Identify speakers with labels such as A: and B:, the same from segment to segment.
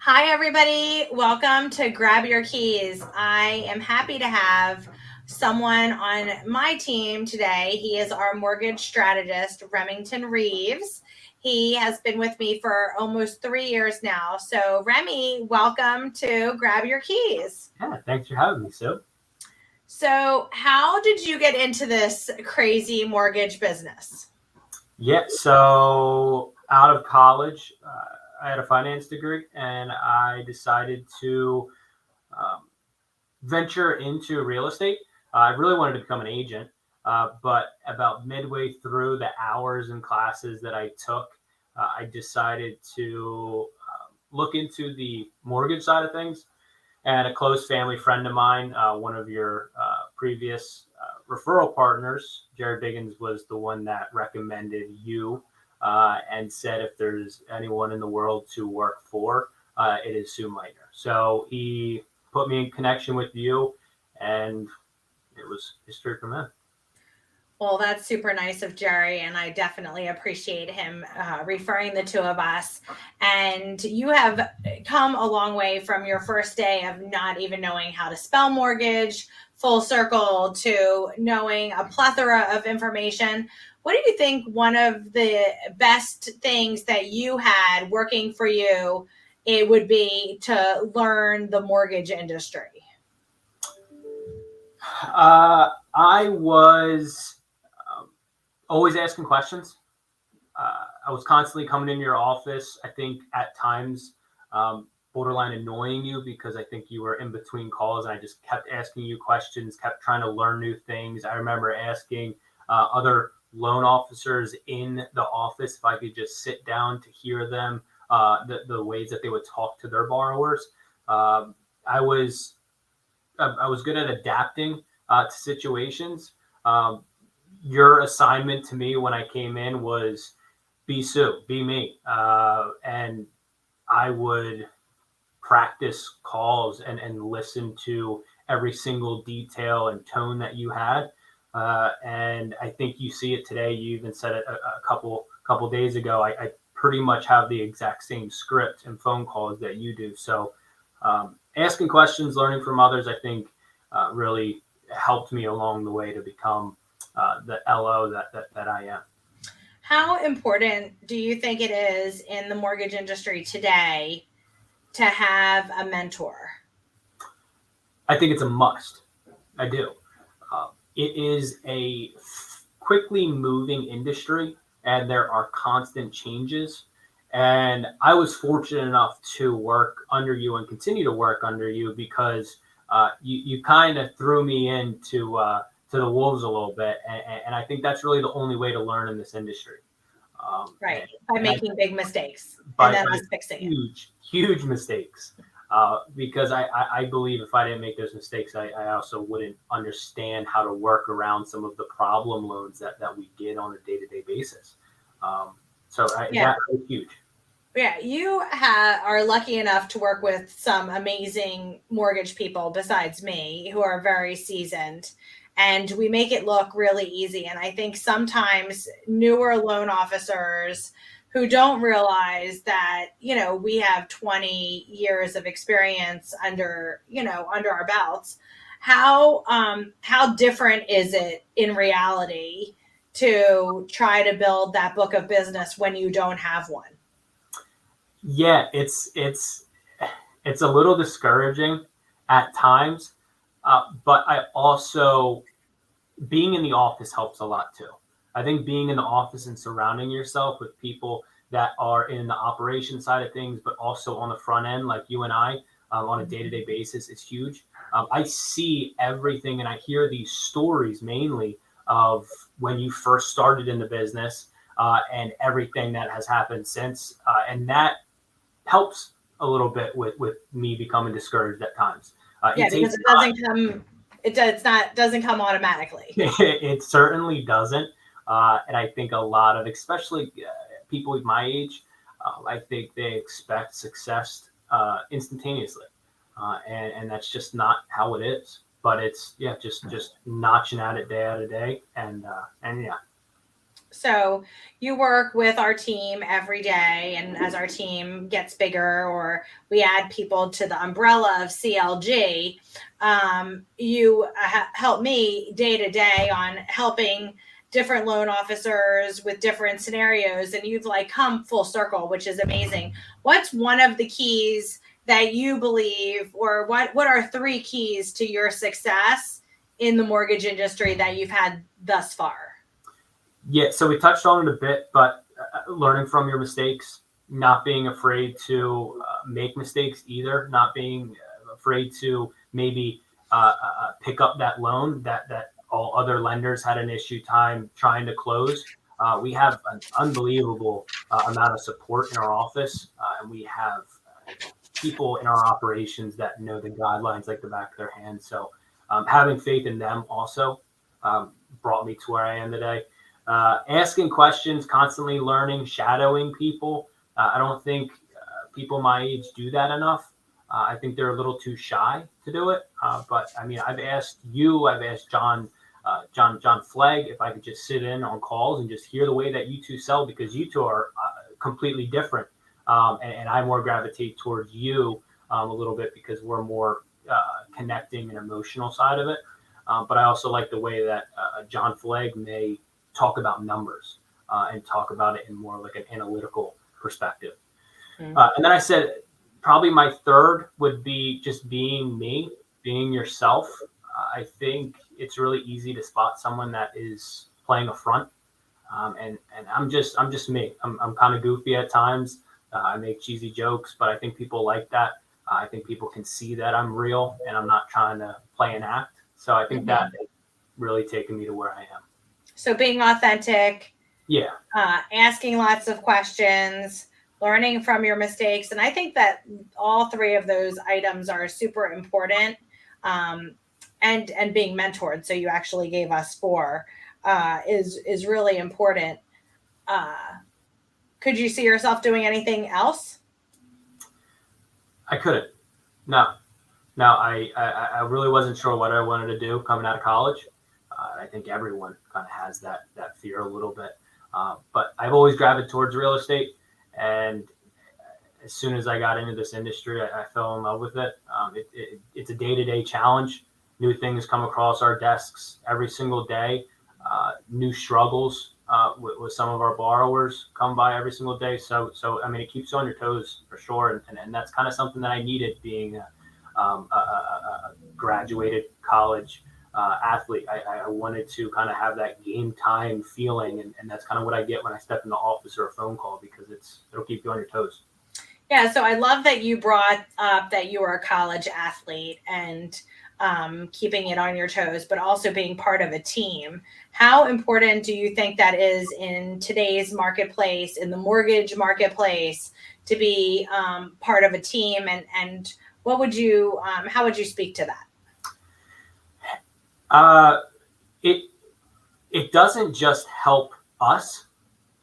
A: Hi, everybody. Welcome to Grab Your Keys. I am happy to have someone on my team today. He is our mortgage strategist, Remington Reeves. He has been with me for almost 3 years now. So, Remy, welcome to Grab Your Keys.
B: Yeah, thanks for having me, Sue.
A: So, how did you get into this crazy mortgage business?
B: Yeah, so out of college, I had a finance degree, and I decided to um, venture into real estate. I really wanted to become an agent, but about midway through the hours and classes that I took, I decided to look into the mortgage side of things. And a close family friend of mine, one of your previous referral partners, Jared Biggins, was the one that recommended you and said if there's anyone in the world to work for, it is SueMeitner. So he put me in connection with you, and it was history from there.
A: Well, that's super nice of Jerry, and I definitely appreciate him referring the two of us. And you have come a long way from your first day of not even knowing how to spell mortgage, full circle to knowing a plethora of information. What do you think one of the best things that you had working for you it would be to learn the mortgage industry?
B: I was always asking questions. I was constantly coming in your office. I think at times borderline annoying you because I think you were in between calls and I just kept asking you questions, kept trying to learn new things. I remember asking other loan officers in the office if I could just sit down to hear them, the ways that they would talk to their borrowers. Um, I was I was good at adapting to situations. Um, your assignment to me when I came in was be Sue, be me. And I would practice calls and listen to every single detail and tone that you had. And I think you see it today. You even said it a couple days ago. I pretty much have the exact same script and phone calls that you do. So asking questions, learning from others, I think really helped me along the way to become the LO that I am.
A: How important do you think it is in the mortgage industry today to have a mentor?
B: I think it's a must. I do. It is a quickly moving industry, and there are constant changes. And I was fortunate enough to work under you and continue to work under you because you kind of threw me into to the wolves a little bit, and I think that's really the only way to learn in this industry.
A: Right.
B: And,
A: By
B: and I
A: making big mistakes and then
B: by
A: us fixing it.
B: huge mistakes. Because I believe if I didn't make those mistakes, I also wouldn't understand how to work around some of the problem loans that we get on a day to day basis. Um,
A: Yeah.
B: that was huge.
A: Yeah. Are lucky enough to work with some amazing mortgage people besides me who are very seasoned. And we make it look really easy. And I think sometimes newer loan officers who don't realize that, we have 20 years of experience under our belts. How different is it in reality to try to build that book of business when you don't have one?
B: Yeah, it's a little discouraging at times, but I also being in the office helps a lot too. I think being in the office and surrounding yourself with people that are in the operation side of things, but also on the front end, like you and I, on a day to day basis, is huge. I see everything and I hear these stories mainly of when you first started in the business and everything that has happened since. And that helps a little bit with me becoming discouraged at times.
A: Yeah,
B: It
A: because
B: takes
A: it doesn't come doesn't come automatically.
B: it certainly doesn't. And I think a lot of, especially people with my age, I think they expect success instantaneously. And that's just not how it is. But it's, yeah, just notching at it day out of day. And yeah.
A: So you work with our team every day, and as our team gets bigger or we add people to the umbrella of CLG, you help me day to day on helping different loan officers with different scenarios, and you've like come full circle, which is amazing. What's one of the keys that you believe, or what are three keys to your success in the mortgage industry that you've had thus far?
B: Yeah, so we touched on it a bit, but learning from your mistakes, not being afraid to make mistakes either, not being afraid to maybe pick up that loan that all other lenders had an issue time trying to close. We have an unbelievable amount of support in our office, and we have people in our operations that know the guidelines like the back of their hand. So having faith in them also brought me to where I am today. Asking questions, constantly learning, shadowing people. I don't think people my age do that enough. I think they're a little too shy to do it. But I mean, I've asked John Flegg if I could just sit in on calls and just hear the way that you two sell, because you two are completely different. And I more gravitate towards you a little bit because we're more connecting and emotional side of it. But I also like the way that John Flegg may talk about numbers and talk about it in more like an analytical perspective. And then I said, probably my third would be just being me, being yourself. I think it's really easy to spot someone that is playing a front. And I'm just me. I'm kind of goofy at times. I make cheesy jokes, but I think people like that. I think people can see that I'm real and I'm not trying to play an act. So I think that has really taken me to where I am.
A: So being authentic,
B: yeah,
A: asking lots of questions, learning from your mistakes. And I think that all three of those items are super important, and being mentored. So you actually gave us four, is really important. Could you see yourself doing anything else?
B: I couldn't. No, I really wasn't sure what I wanted to do coming out of college. I think everyone kind of has that fear a little bit. But I've always gravitated towards real estate. And as soon as I got into this industry, I fell in love with it. It's a day-to-day challenge. New things come across our desks every single day. New struggles with some of our borrowers come by every single day. So I mean, it keeps you on your toes for sure. And that's kind of something that I needed being a graduated college athlete. I wanted to kind of have that game time feeling, and that's kind of what I get when I step in the office or a phone call, because it'll keep you on your toes.
A: Yeah, so I love that you brought up that you were a college athlete and keeping it on your toes, but also being part of a team. How important do you think that is in today's marketplace, in the mortgage marketplace, to be part of a team? And what would you, how would you speak to that?
B: It doesn't just help us,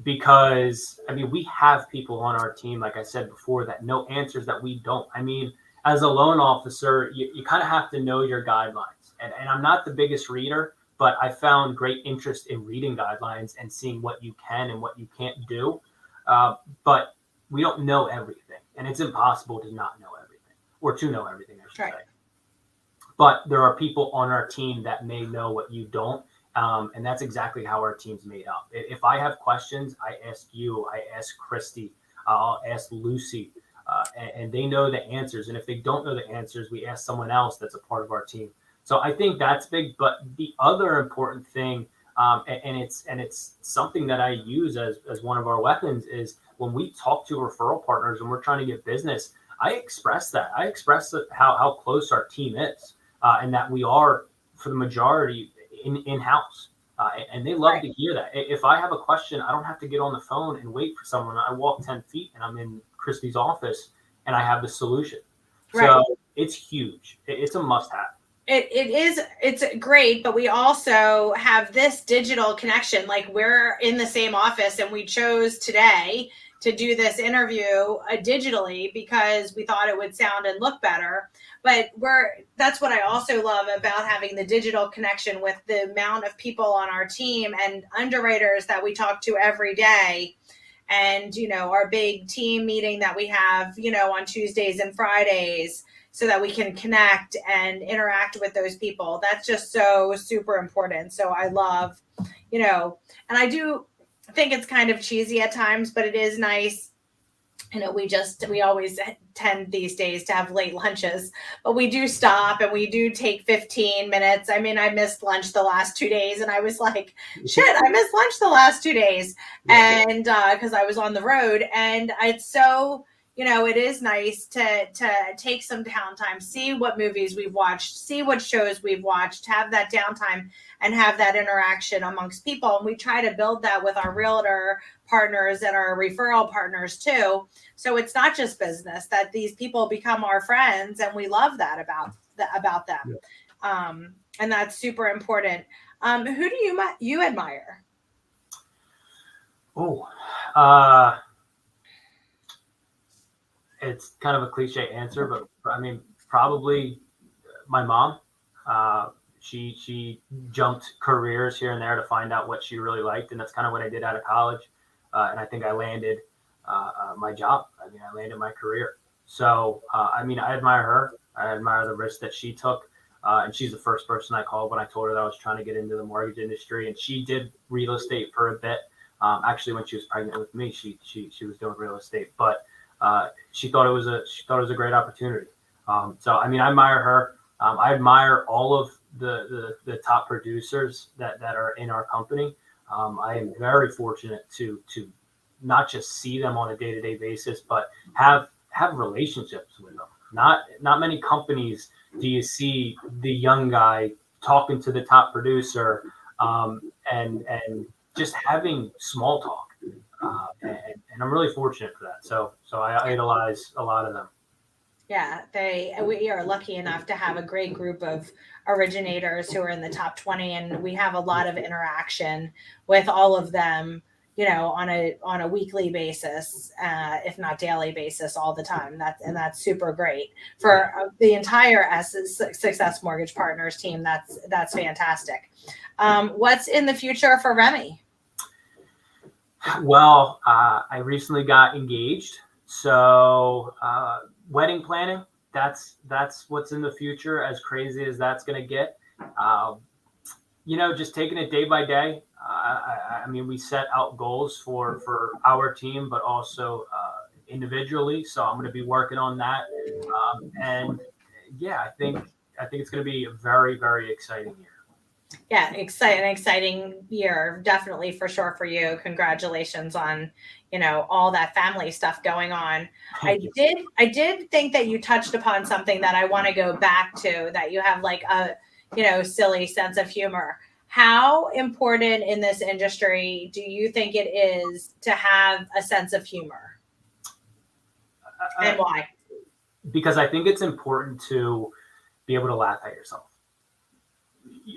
B: because I mean, we have people on our team, like I said before, that know answers that we don't. I mean, as a loan officer, you kind of have to know your guidelines. And I'm not the biggest reader, but I found great interest in reading guidelines and seeing what you can and what you can't do. But we don't know everything, and it's impossible to not know everything, or to know everything, I should say. But there are people on our team that may know what you don't. And that's exactly how our team's made up. If I have questions, I ask you, I ask Christy, I'll ask Lucy, and they know the answers. And if they don't know the answers, we ask someone else that's a part of our team. So I think that's big. But the other important thing, and it's something that I use as one of our weapons, is when we talk to referral partners and we're trying to get business, I express that. I express how close our team is, and that we are, for the majority, in-house. And they love to hear that. If I have a question, I don't have to get on the phone and wait for someone. I walk 10 feet and I'm in Christy's office and I have the solution. So it's huge. It's a must-have.
A: It's great, but we also have this digital connection. Like, we're in the same office and we chose today to do this interview digitally because we thought it would sound and look better. But that's what I also love about having the digital connection with the amount of people on our team and underwriters that we talk to every day. And, our big team meeting that we have, on Tuesdays and Fridays, so that we can connect and interact with those people. That's just so super important. So I love, and I do think it's kind of cheesy at times, but it is nice. We always tend these days to have late lunches, but we do stop and we do take 15 minutes. I mean, I missed lunch the last 2 days and I was like, shit, I missed lunch the last 2 days. And because I was on the road, and it's so, it is nice to take some downtime, see what movies we've watched, see what shows we've watched, have that downtime and have that interaction amongst people. And we try to build that with our realtor partners and our referral partners too. So it's not just business, that these people become our friends, and we love that about them. And that's super important. Who do you admire?
B: It's kind of a cliche answer, but I mean, probably my mom. She jumped careers here and there to find out what she really liked, and that's kind of what I did out of college. And I think I landed my job. I mean, I landed my career. So, I admire her. I admire the risk that she took. And she's the first person I called when I told her that I was trying to get into the mortgage industry. And she did real estate for a bit. Actually, when she was pregnant with me, she was doing real estate, but she thought it was a great opportunity. So, I admire her. I admire all of the top producers that are in our company. I am very fortunate to not just see them on a day-to-day basis, but have relationships with them. Not many companies do you see the young guy talking to the top producer, and just having small talk. And I'm really fortunate for that. So I idolize a lot of them.
A: Yeah, we are lucky enough to have a great group of originators who are in the top 20, and we have a lot of interaction with all of them, on a weekly basis, if not daily basis, all the time. That's super great for the entire Success Mortgage Partners team. That's fantastic. What's in the future for Remi?
B: Well, I recently got engaged, so wedding planning, that's what's in the future, as crazy as that's going to get. Just taking it day by day. We set out goals for our team, but also individually. So I'm going to be working on that. I think it's going to be a very, very exciting year.
A: Yeah, exciting year, definitely, for sure, for you. Congratulations on, all that family stuff going on. I did think that you touched upon something that I want to go back to, that you have like a, silly sense of humor. How important in this industry do you think it is to have a sense of humor? And why?
B: Because I think it's important to be able to laugh at yourself.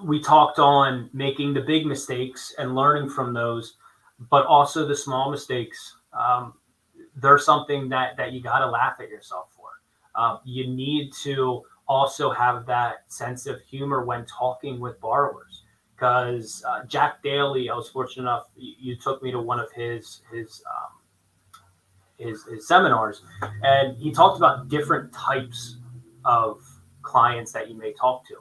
B: We talked on making the big mistakes and learning from those, but also the small mistakes. There's something that you got to laugh at yourself for. You need to also have that sense of humor when talking with borrowers, because Jack Daly, I was fortunate enough, you took me to one of his seminars, and he talked about different types of clients that you may talk to.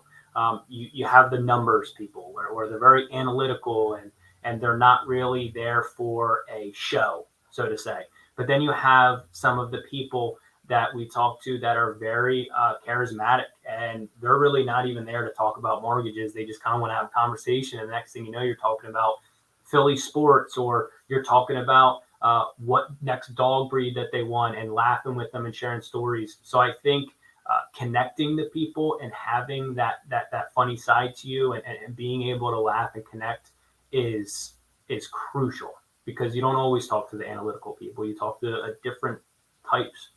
B: You have the numbers people where they're very analytical and they're not really there for a show, so to say. But then you have some of the people that we talk to that are very charismatic, and they're really not even there to talk about mortgages. They just kind of want to have a conversation. And the next thing you know, you're talking about Philly sports, or you're talking about what next dog breed that they want, and laughing with them and sharing stories. So I think connecting to people and having that funny side to you and being able to laugh and connect is crucial, because you don't always talk to the analytical people. You talk to different types.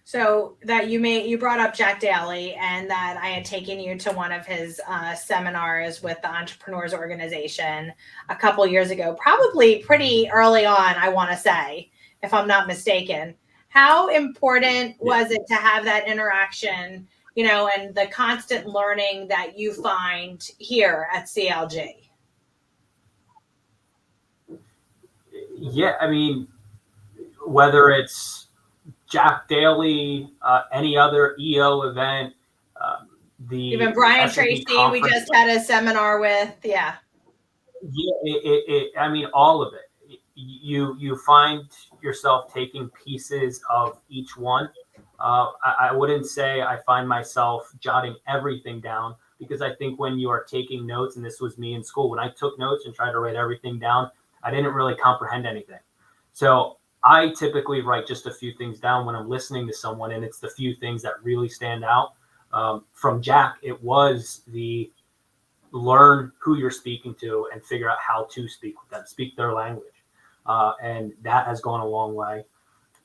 A: So that you brought up Jack Daly, and that I had taken you to one of his seminars with the Entrepreneurs Organization a couple years ago, probably pretty early on, I want to say, if I'm not mistaken. How important was it to have that interaction, and the constant learning that you find here at CLG?
B: Yeah, I mean, whether it's Jack Daly, any other EO event,
A: Even
B: the
A: Brian
B: S&P
A: Tracy, we
B: conference.
A: just had a seminar with. Yeah.
B: Yeah, I mean, all of it. You find yourself taking pieces of each one. I wouldn't say I find myself jotting everything down, because I think when you are taking notes, and this was me in school, when I took notes and tried to write everything down, I didn't really comprehend anything. So I typically write just a few things down when I'm listening to someone, and it's the few things that really stand out. From Jack, it was the learn who you're speaking to and figure out how to speak with them, speak their language. And that has gone a long way.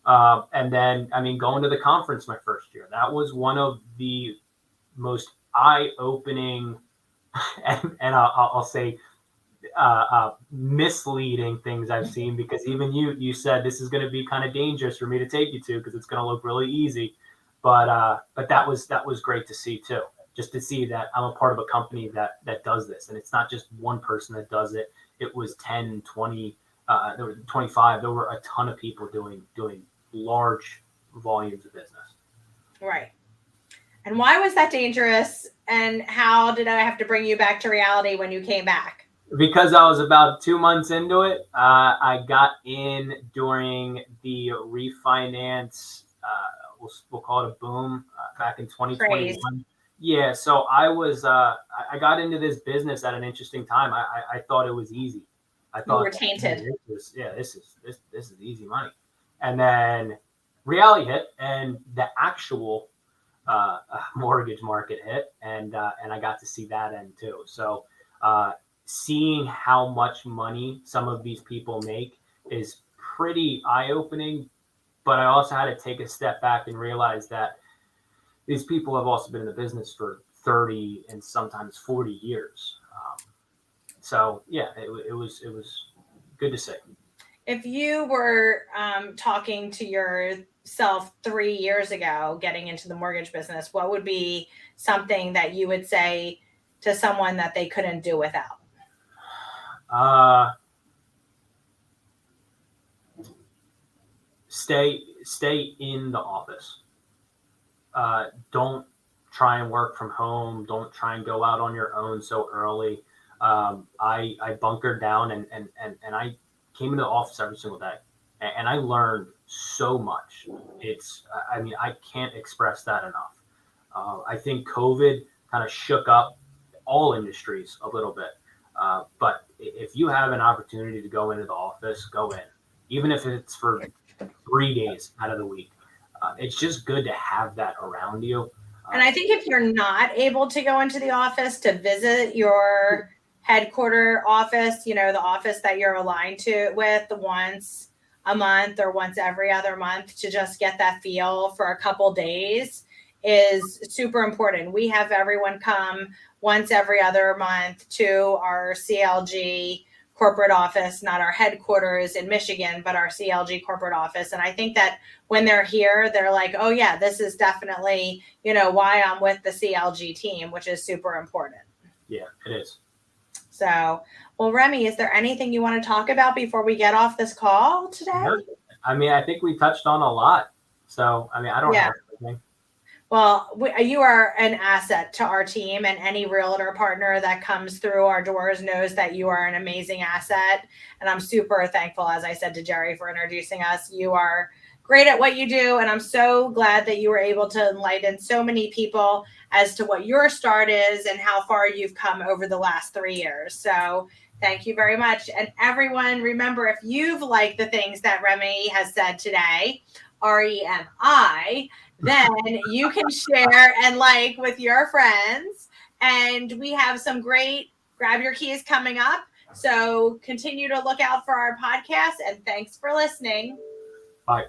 B: And then, I mean, going to the conference my first year, that was one of the most eye-opening and I'll say misleading things I've seen, because even you said this is going to be kind of dangerous for me to take you to, because it's going to look really easy. But that was great to see too. Just to see that I'm a part of a company that does this. And it's not just one person that does it. It was 10, 20, there were 25. There were a ton of people doing large volumes of business.
A: Right. And why was that dangerous? And how did I have to bring you back to reality when you came back?
B: Because I was about 2 months into it. I got in during the refinance, we'll call it a boom, back in 2021.
A: Crazy.
B: Yeah, so I got into this business at an interesting time. I thought it was easy. I thought
A: you were tainted.
B: this is easy money. And then reality hit, and the actual mortgage market hit, and I got to see that end too. So seeing how much money some of these people make is pretty eye-opening. But I also had to take a step back and realize that these people have also been in the business for 30 and sometimes 40 years. So yeah, it was good to see.
A: If you were talking to yourself 3 years ago, getting into the mortgage business, what would be something that you would say to someone that they couldn't do without?
B: Stay in the office. Don't try and work from home. Don't try and go out on your own so early. I bunkered down and I came into the office every single day, and I learned so much. I mean, I can't express that enough. I think COVID kind of shook up all industries a little bit. But if you have an opportunity to go into the office, go in, even if it's for 3 days out of the week. It's just good to have that around you.
A: And I think if you're not able to go into the office to visit your headquarter office, the office that you're aligned to with once a month or once every other month, to just get that feel for a couple days is super important. We have everyone come once every other month to our CLG corporate office, not our headquarters in Michigan, but our CLG corporate office. And I think that when they're here, they're like, oh yeah, this is definitely, why I'm with the CLG team, which is super important.
B: Yeah, it is.
A: So, well, Remi, is there anything you want to talk about before we get off this call today?
B: I mean, I think we touched on a lot. So, I mean, I don't have anything.
A: Well, you are an asset to our team, and any realtor partner that comes through our doors knows that you are an amazing asset. And I'm super thankful, as I said to Jerry, for introducing us. You are great at what you do, and I'm so glad that you were able to enlighten so many people as to what your start is and how far you've come over the last 3 years. So thank you very much. And everyone, remember, if you've liked the things that Remi has said today, REMI, then you can share and like with your friends. And we have some great grab your keys coming up. So continue to look out for our podcast, and thanks for listening.
B: Bye.